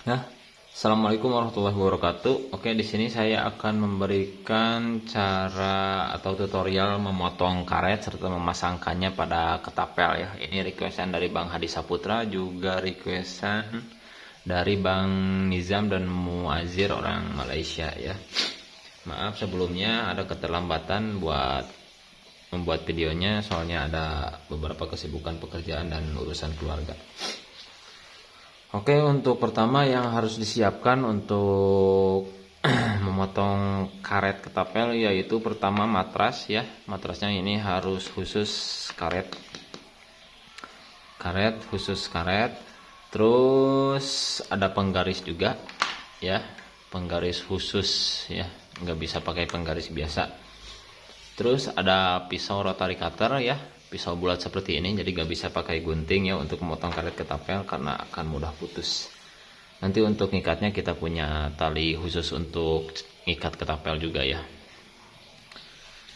Nah, Assalamualaikum warahmatullahi wabarakatuh. Oke, di sini saya akan memberikan cara atau tutorial memotong karet serta memasangkannya pada ketapel ya. Ini requestan dari Bang Hadi Saputra, juga requestan dari Bang Nizam dan Muazir orang Malaysia ya. Maaf sebelumnya ada keterlambatan buat membuat videonya, soalnya ada beberapa kesibukan pekerjaan dan urusan keluarga. Oke, untuk pertama yang harus disiapkan untuk memotong karet ketapel yaitu pertama matras ya. Matrasnya ini harus khusus karet. Karet. Terus ada penggaris juga ya. Penggaris khusus ya. Nggak bisa pakai penggaris biasa. Terus ada pisau rotary cutter ya, pisau bulat seperti ini, jadi gak bisa pakai gunting ya untuk memotong karet ketapel karena akan mudah putus. Nanti untuk ngikatnya kita punya tali khusus untuk ngikat ketapel juga ya.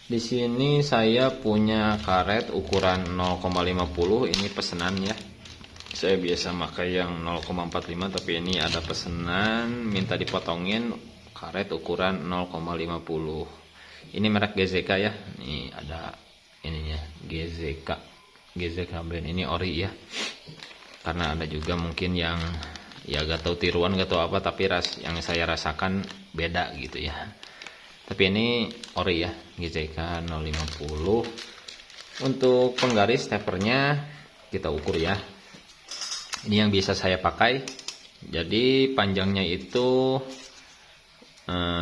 Di sini saya punya karet ukuran 0,50, ini pesanan ya. Saya biasa pakai yang 0,45, tapi ini ada pesanan minta dipotongin karet ukuran 0,50. Ini merek GZK ya. Ini ada ininya GZK brand, ini ori ya. Karena ada juga mungkin yang ya gak tahu tiruan gak tahu apa, tapi yang saya rasakan beda gitu ya. Tapi ini ori ya, GZK 050. Untuk penggaris tapernya kita ukur ya. Ini yang bisa saya pakai. Jadi panjangnya itu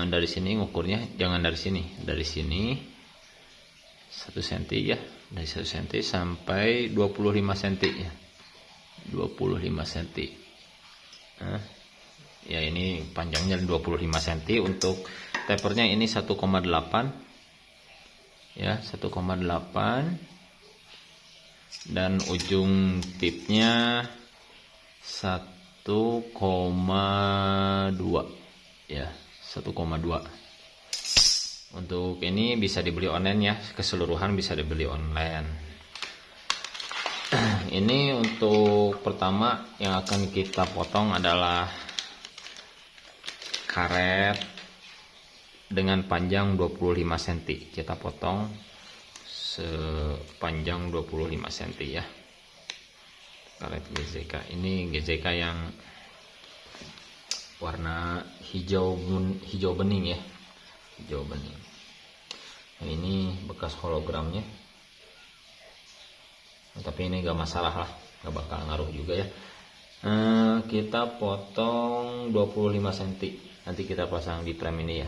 dari sini ngukurnya jangan dari sini 1 cm ya, dari 1 cm sampai 25 cm ya, 25 cm. Ya ini panjangnya 25 cm. Untuk tapernya ini 1,8 ya, 1,8, dan ujung tipnya 1,2 ya, 1,2. Untuk ini bisa dibeli online ya, keseluruhan bisa dibeli online. Ini untuk pertama yang akan kita potong adalah karet dengan panjang 25 cm. Kita potong sepanjang 25 cm ya. Karet GZK. Ini GZK yang warna hijau bening ya, hijau bening. Nah, ini bekas hologramnya, tapi ini gak masalah lah, gak bakal ngaruh juga ya. Kita potong 25 cm, nanti kita pasang di frame ini ya.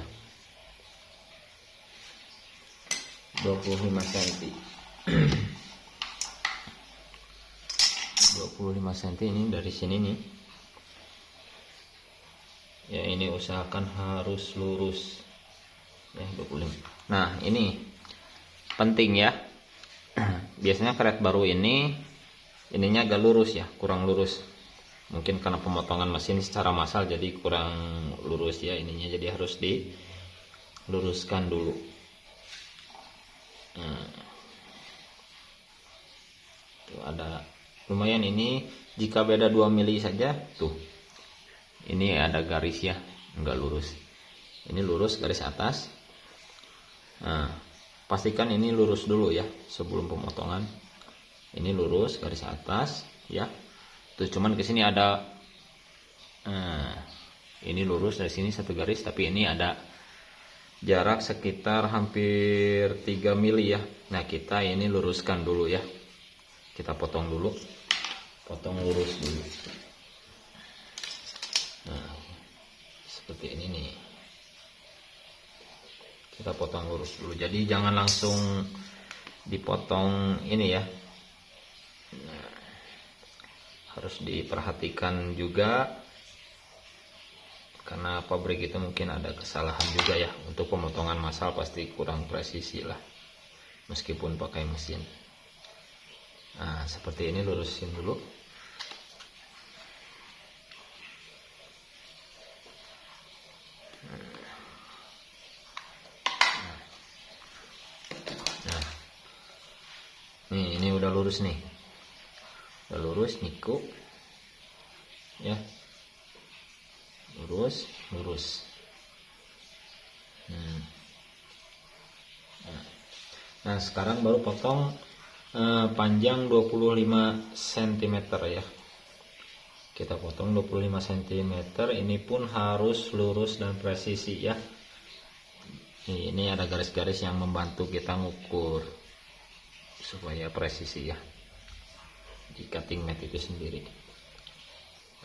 25 cm 25 cm ini dari sini nih ya, ini usahakan harus lurus ya, 25. Nah ini penting ya, biasanya karet baru ininya agak lurus ya, kurang lurus, mungkin karena pemotongan mesin secara massal jadi kurang lurus ya ininya, jadi harus diluruskan dulu. Tuh ada lumayan, ini jika beda 2 mili saja tuh, ini ada garis ya, enggak lurus, ini lurus garis atas. Nah, pastikan ini lurus dulu ya sebelum pemotongan. Ini lurus garis atas ya. Tuh cuman ke sini ada ini lurus dari sini satu garis, tapi ini ada jarak sekitar hampir 3 mili ya. Nah, kita ini luruskan dulu ya. Kita potong dulu. Potong lurus dulu. Nah, seperti ini nih. Kita potong lurus dulu, jadi jangan langsung dipotong ini ya. Nah, harus diperhatikan juga karena pabrik itu mungkin ada kesalahan juga ya. Untuk pemotongan massal pasti kurang presisi lah meskipun pakai mesin. Nah seperti ini, lurusin dulu. Ini udah lurus nih, udah lurus niku ya. lurus, lurus. Nah, sekarang baru potong panjang 25 cm ya. Kita potong 25 cm. Ini pun harus lurus dan presisi ya. Ini ada garis-garis yang membantu kita ngukur supaya presisi ya di cutting mat itu sendiri.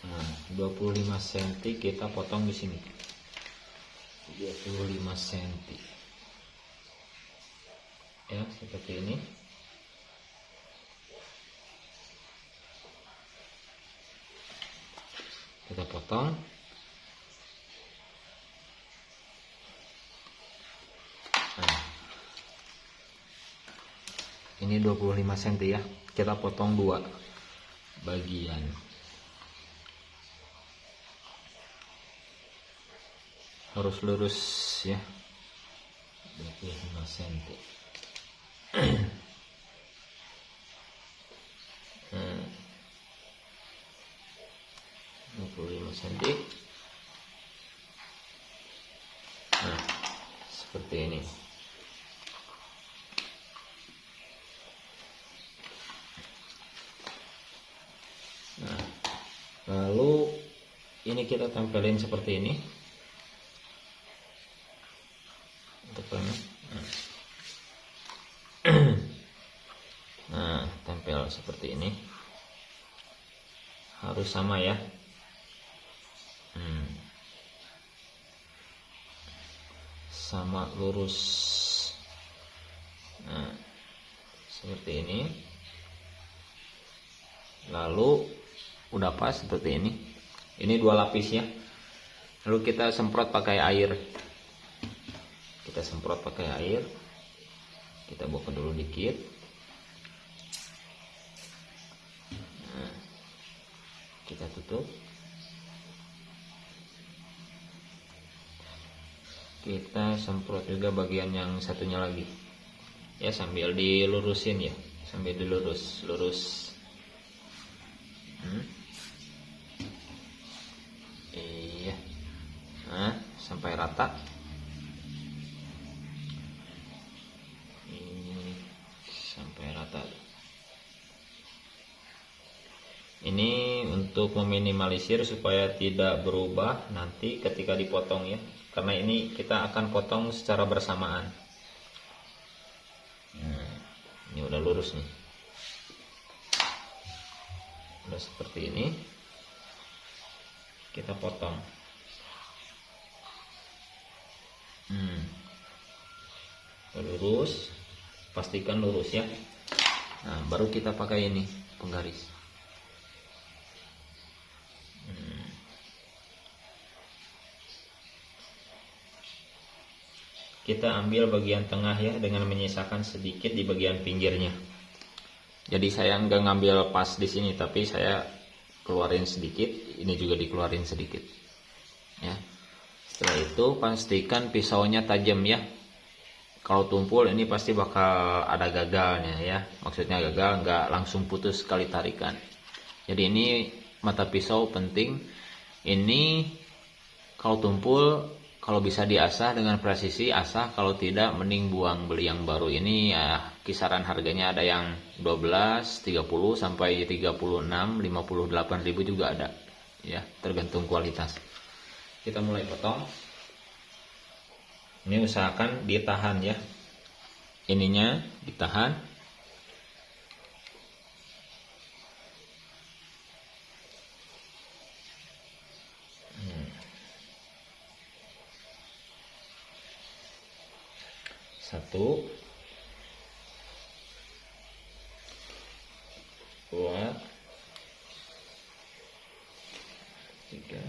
Nah, 25 cm kita potong di sini. 25 cm. Ya, seperti ini. Kita potong. Nah, ini 25 cm ya. Kita potong dua bagian. Harus lurus ya. 25 cm. 25 cm. Nah, seperti ini. Nah, lalu ini kita tempelin seperti ini. Tempelnya. Nah, tempel seperti ini. Harus sama ya. Sama lurus. Nah, seperti ini. Lalu udah pas seperti ini. Ini dua lapis ya. Lalu kita semprot pakai air. Kita semprot pakai air. Kita buka dulu dikit. Nah, kita tutup. Kita semprot juga bagian yang satunya lagi ya, sambil dilurusin ya, sambil dilurus iya. Nah, sampai rata. Ini sampai rata. Ini untuk meminimalisir supaya tidak berubah nanti ketika dipotong ya, karena ini kita akan potong secara bersamaan. Nah, ini udah lurus nih, udah seperti ini. Kita potong. Lurus, pastikan lurus ya. Nah, baru kita pakai ini penggaris. Kita ambil bagian tengah ya, dengan menyisakan sedikit di bagian pinggirnya. Jadi saya nggak ngambil pas di sini, tapi saya keluarin sedikit. Ini juga dikeluarin sedikit. Ya. Setelah itu pastikan pisaunya tajam ya. Kalau tumpul ini pasti bakal ada gagalnya ya. Maksudnya gagal, nggak langsung putus sekali tarikan. Jadi ini mata pisau penting. Ini kalau tumpul, kalau bisa diasah dengan presisi asah, kalau tidak mending buang, beli yang baru. Ini ya kisaran harganya ada yang 12, 30 sampai 36, 58 ribu juga ada. Ya, tergantung kualitas. Kita mulai potong. Ini usahakan ditahan ya. Ininya ditahan. Satu, dua, tiga,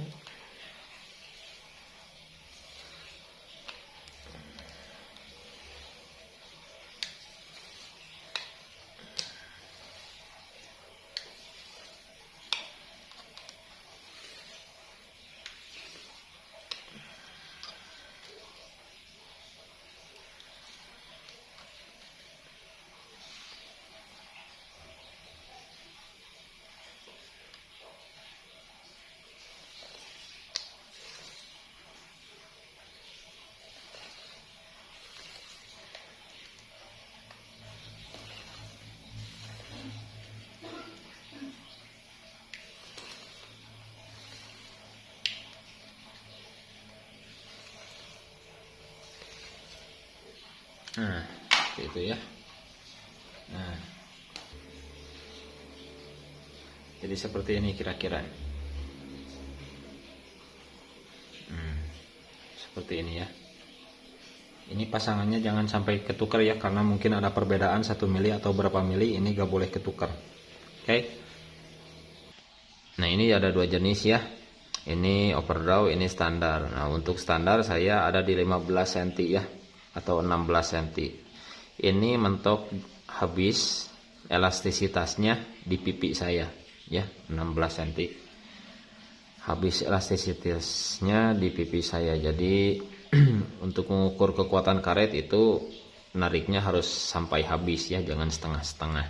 Nah, seperti itu ya. Nah, jadi seperti ini kira-kira. Seperti ini ya. Ini pasangannya jangan sampai ketukar ya, karena mungkin ada perbedaan 1 mili atau berapa mili, ini gak boleh ketukar. Oke. Nah, ini ada 2 jenis ya. Ini overdraw, ini standar. Nah, untuk standar saya ada di 15 cm ya, atau 16 cm. Ini mentok habis elastisitasnya di pipi saya ya, 16 cm. Habis elastisitasnya di pipi saya. Jadi untuk mengukur kekuatan karet itu nariknya harus sampai habis ya, jangan setengah-setengah.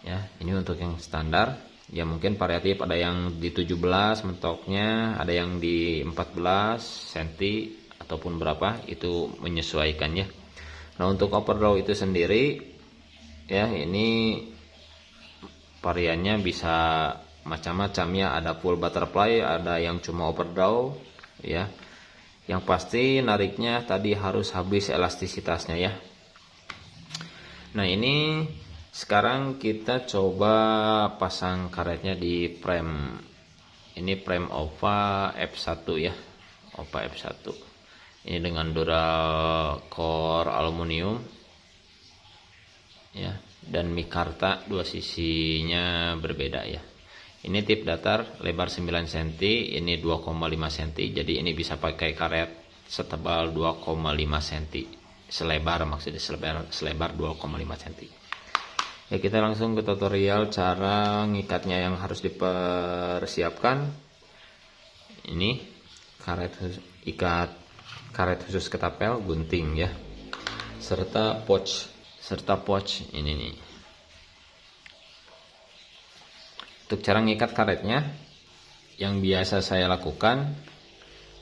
Ya, ini untuk yang standar. Ya mungkin variatif, ada yang di 17 mentoknya, ada yang di 14 cm ataupun berapa, itu menyesuaikan ya. Nah, untuk overdraw itu sendiri ya, ini variannya bisa macam-macam ya, ada full butterfly, ada yang cuma overdraw ya. Yang pasti nariknya tadi harus habis elastisitasnya ya. Nah, ini sekarang kita coba pasang karetnya di frame. Ini frame OVA F1 ya, OVA F1. Ini dengan Duracore aluminium ya, dan mikarta, dua sisinya berbeda ya. Ini tip datar lebar 9 cm, ini 2,5 cm. Jadi ini bisa pakai karet setebal 2,5 cm. Selebar, maksudnya selebar 2,5 cm. Ya, kita langsung ke tutorial cara ngikatnya yang harus dipersiapkan. Ini karet ikat karet khusus ketapel, gunting ya. Serta pouch ini nih. Untuk cara ngikat karetnya, yang biasa saya lakukan,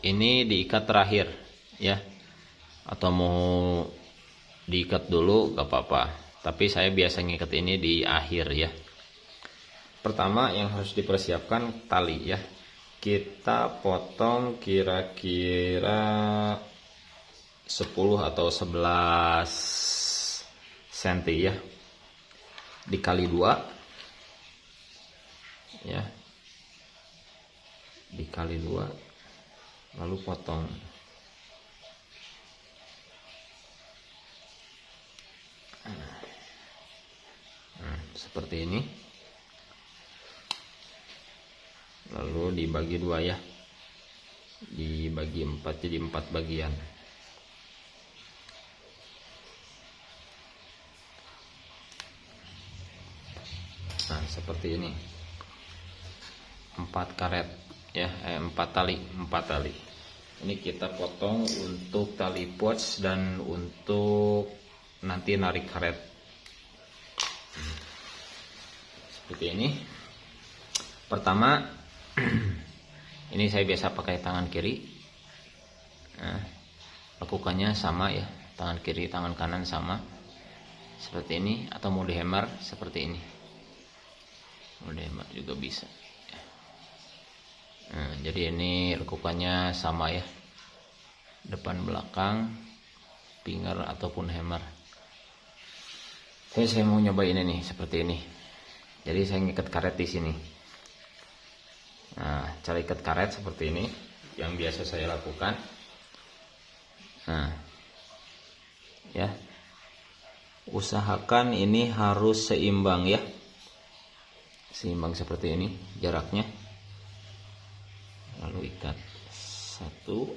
ini diikat terakhir ya, atau mau diikat dulu gak apa-apa, tapi saya biasa ngikat ini di akhir ya. Pertama yang harus dipersiapkan tali ya. Kita potong kira-kira 10 atau 11 cm ya, dikali 2 ya, dikali 2, lalu potong. Seperti ini, lalu dibagi 2 ya, dibagi 4, jadi 4 bagian. Nah, seperti ini, 4 karet ya, 4 tali. Ini kita potong untuk tali pouch dan untuk nanti narik karet. Seperti ini. Pertama, ini saya biasa pakai tangan kiri. Nah, lakukannya sama ya, tangan kiri tangan kanan sama seperti ini, atau mau dihammer seperti ini, mau dihammer juga bisa. Nah, jadi ini lakukannya sama ya, depan belakang, finger ataupun hammer. Saya mau nyoba ini nih, seperti ini. Jadi saya ngikat karet di sini. Nah, cara ikat karet seperti ini yang biasa saya lakukan. Nah, ya, usahakan ini harus seimbang ya, seimbang seperti ini jaraknya. Lalu ikat 1,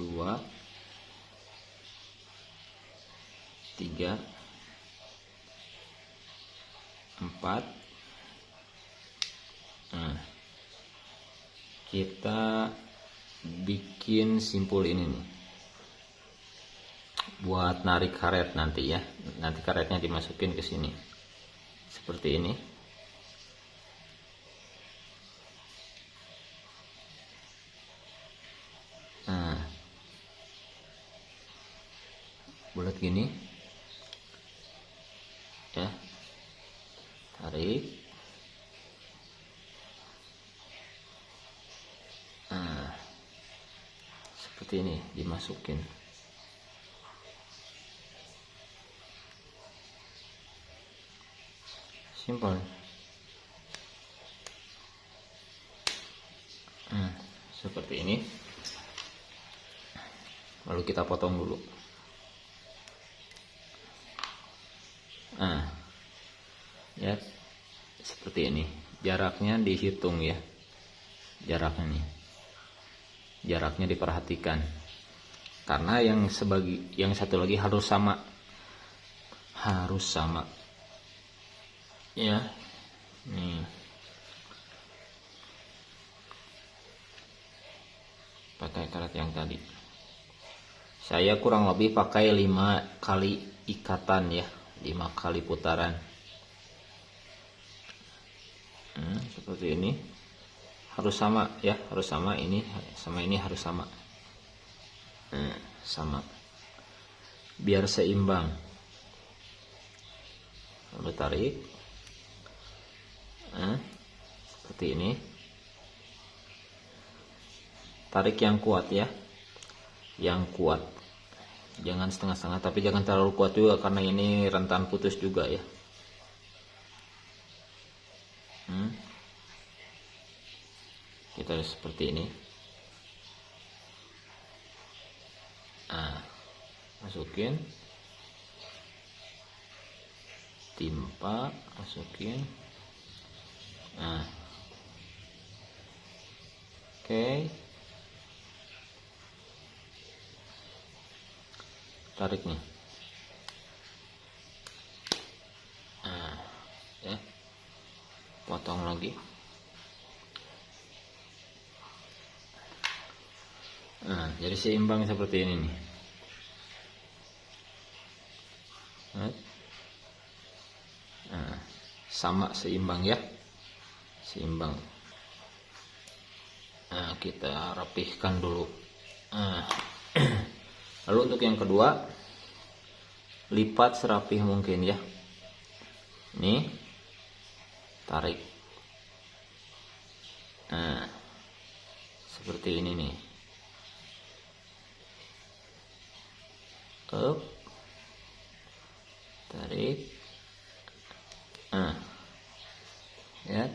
2, 3, 4. Nah, kita bikin simpul ini nih buat narik karet nanti ya. Nanti karetnya dimasukin ke sini seperti ini. Nah, bulat gini ya, tarik. Nah, seperti ini, dimasukin. Simpel. Seperti ini. Lalu kita potong dulu. Ya, seperti ini. Jaraknya dihitung ya. Jaraknya nih. Jaraknya diperhatikan. Karena yang satu lagi harus sama. Harus sama. Ya. Nih. Pakai karet yang tadi. Saya kurang lebih pakai 5 kali ikatan ya, 5 kali putaran. Seperti ini. Harus sama ya, harus sama, ini sama ini harus sama. Sama. Biar seimbang. Lalu tarik. Seperti ini. Tarik yang kuat ya, yang kuat, jangan setengah-setengah, tapi jangan terlalu kuat juga karena ini rentan putus juga ya. Kita seperti ini. Masukin, timpa, masukin. Oke. Tarik nih. Ya. Potong lagi. Jadi seimbang seperti ini nih. Sama, seimbang ya. Seimbang. Kita rapihkan dulu. Lalu untuk yang kedua, lipat serapih mungkin ya. Nih, tarik. Seperti ini nih. Up, tarik. Ya.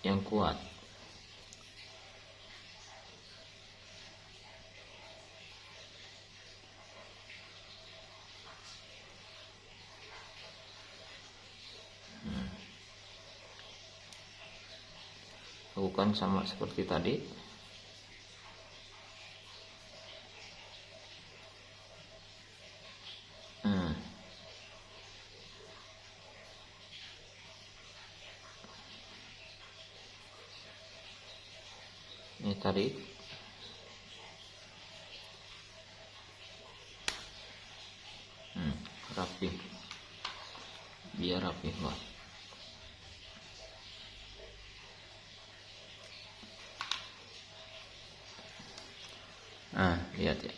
Yang kuat. Lakukan sama seperti tadi. Ini tarik. Rapi. Biar rapi, Pak. Lihat ya.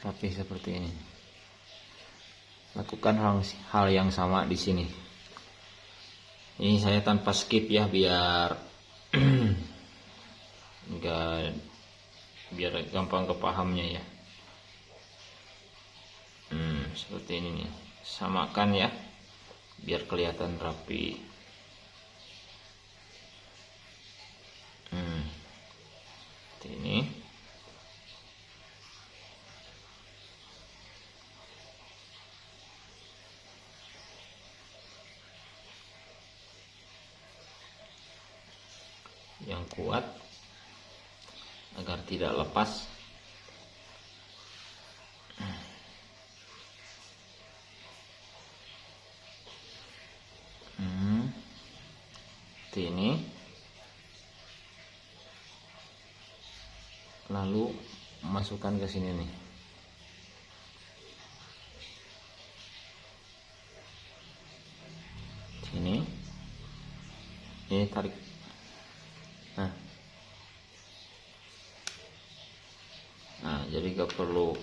Rapi seperti ini. Lakukan hal yang sama di sini. Ini saya tanpa skip ya, biar biar gampang kepahamnya ya. Seperti ini nih. Samakan ya, biar kelihatan rapi. Seperti ini. Yang kuat agar tidak lepas. Seperti ini. Lalu masukkan ke sini nih. Sini. Ini tarik. Jadi gak perlu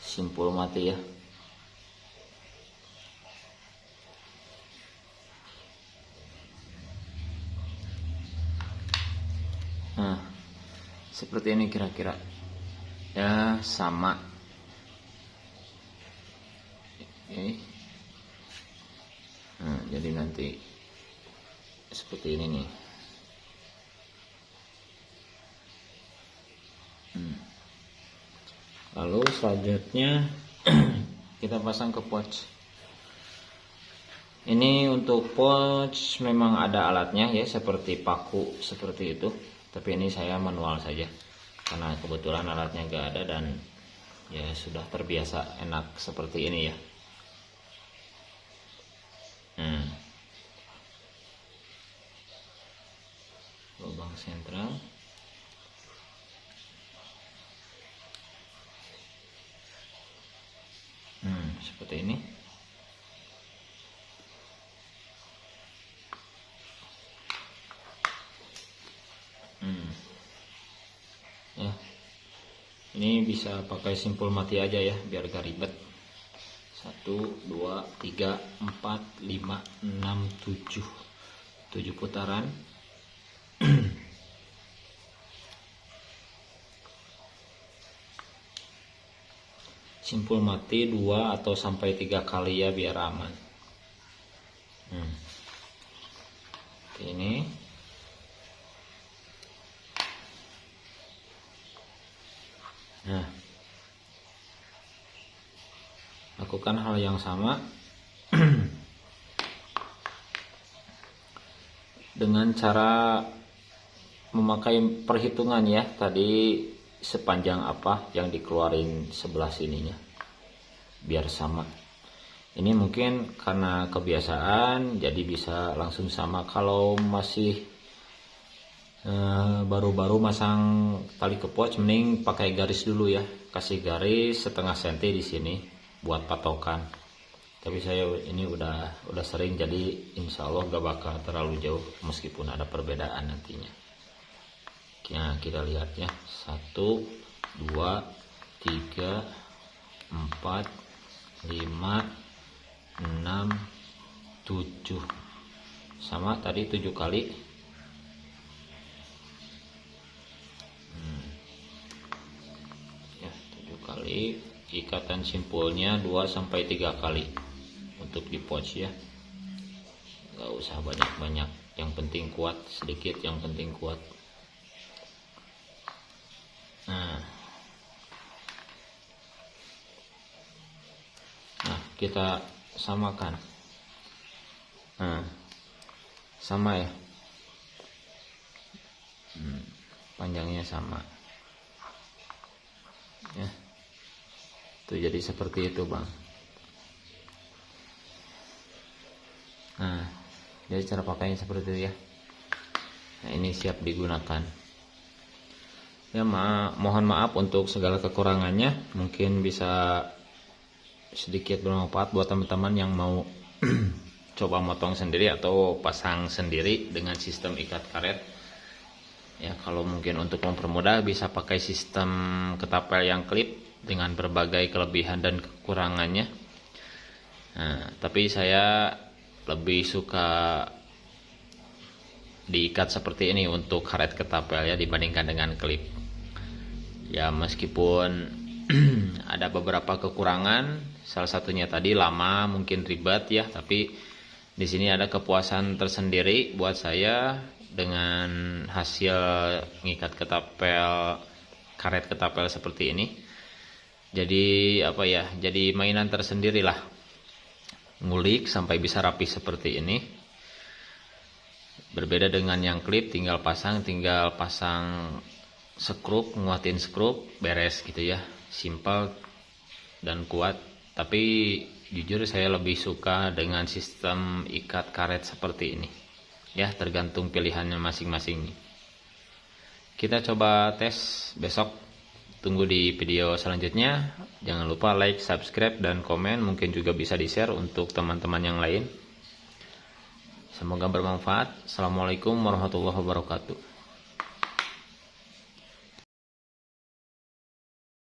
simpul mati ya. seperti ini kira-kira ya, sama. Oke. Nah, jadi nanti seperti ini nih. Lalu selanjutnya kita pasang ke pouch. Ini untuk pouch memang ada alatnya ya, seperti paku seperti itu. Tapi ini saya manual saja karena kebetulan alatnya gak ada dan ya sudah terbiasa enak seperti ini ya. Lubang sentral. Seperti ini. Ya, ini bisa pakai simpul mati aja ya, biar gak ribet. 1, 2, 3, 4, 5, 6, 7 putaran. Simpul mati 2 atau sampai 3 kali ya, biar aman. Ini nah, lakukan hal yang sama dengan cara memakai perhitungan ya, tadi sepanjang apa yang dikeluarin sebelah sininya biar sama. Ini mungkin karena kebiasaan jadi bisa langsung sama. Kalau masih baru-baru masang tali ke pouch, mending pakai garis dulu ya, kasih garis setengah senti di sini buat patokan. Tapi saya ini udah sering, jadi insya Allah gak bakal terlalu jauh meskipun ada perbedaan nantinya. Nah, kita lihat ya, 1, 2, 3, 4, 5, 6, 7, sama tadi 7 kali. Ya, 7 kali. Ikatan simpulnya 2 sampai 3 kali untuk di pouch ya. Gak usah banyak-banyak, yang penting kuat, sedikit yang penting kuat. Nah, kita samakan. Sama ya, panjangnya sama ya. Tuh, jadi seperti itu bang. Nah, jadi cara pakainya seperti itu ya. Nah, ini siap digunakan ya. Mohon maaf untuk segala kekurangannya. Mungkin bisa sedikit bermanfaat buat teman-teman yang mau coba motong sendiri atau pasang sendiri dengan sistem ikat karet ya. Kalau mungkin untuk mempermudah bisa pakai sistem ketapel yang klip dengan berbagai kelebihan dan kekurangannya. Nah, tapi saya lebih suka diikat seperti ini untuk karet ketapel ya, dibandingkan dengan klip ya. Meskipun ada beberapa kekurangan, salah satunya tadi lama, mungkin ribet ya, tapi di sini ada kepuasan tersendiri buat saya dengan hasil ngikat ketapel, karet ketapel seperti ini. Jadi apa ya, jadi mainan tersendiri lah, ngulik sampai bisa rapi seperti ini. Berbeda dengan yang klip, tinggal pasang skrup, nguatin skrup, beres gitu ya, simple dan kuat. Tapi jujur saya lebih suka dengan sistem ikat karet seperti ini ya, tergantung pilihannya masing-masing. Kita coba tes besok, tunggu di video selanjutnya. Jangan lupa like, subscribe, dan komen. Mungkin juga bisa di share untuk teman-teman yang lain. Semoga bermanfaat. Assalamualaikum warahmatullahi wabarakatuh.